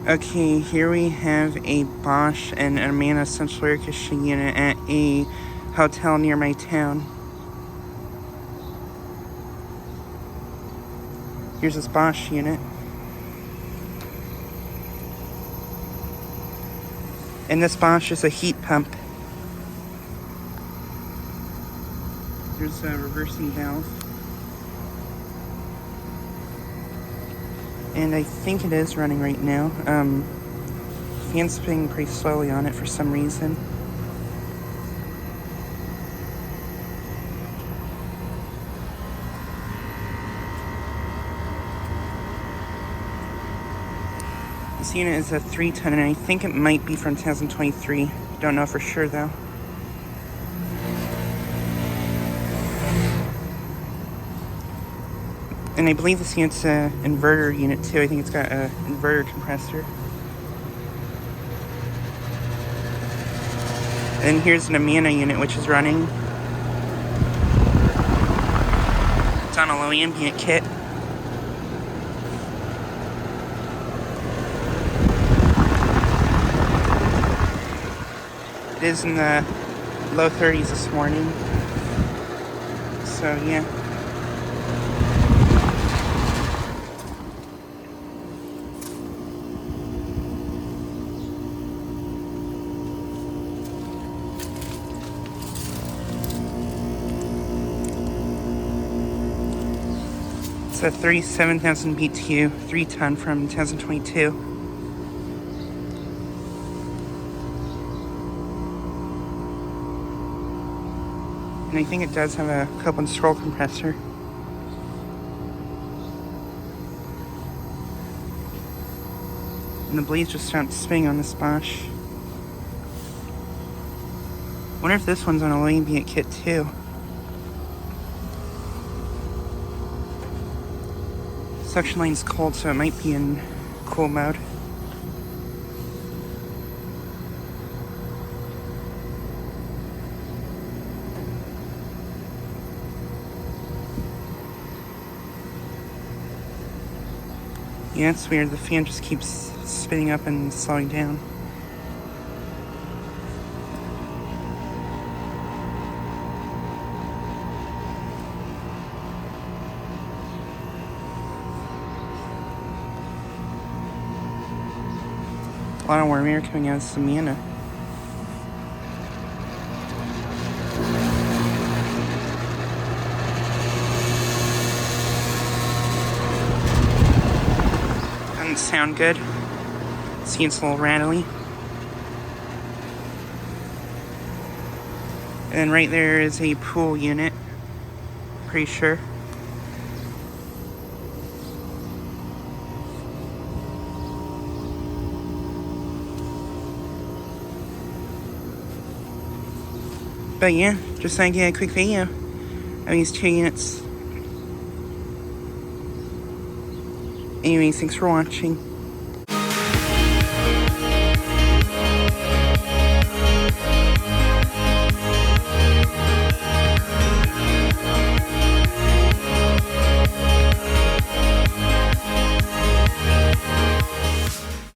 Okay, here we have a Bosch and Amana central air conditioning unit at a hotel near my town. Here's this Bosch unit. And this Bosch is a heat pump. There's a reversing valve. And I think it is running right now. Fan's spinning pretty slowly on it for some reason. This unit is a 3-ton, and I think it might be from 2023. Don't know for sure though. And I believe this unit's an inverter unit too. I think it's got an inverter compressor. And here's an Amana unit which is running. It's on a low ambient kit. It is in the low 30s this morning. So yeah. It's a 37,000 BTU, 3-ton from 2022. And I think it does have a cup and scroll compressor. And the blades just start spinning on this Bosch. Wonder if this one's on a low ambient kit too. Suction line's cold, so it might be in cool mode. Yeah, it's weird. The fan just keeps spinning up and slowing down. A lot of warm air coming out of Amana. Doesn't sound good. Seems a little rattly. And right there is a pool unit. Pretty sure. But yeah, just like a quick video of these two units. Anyways, thanks for watching.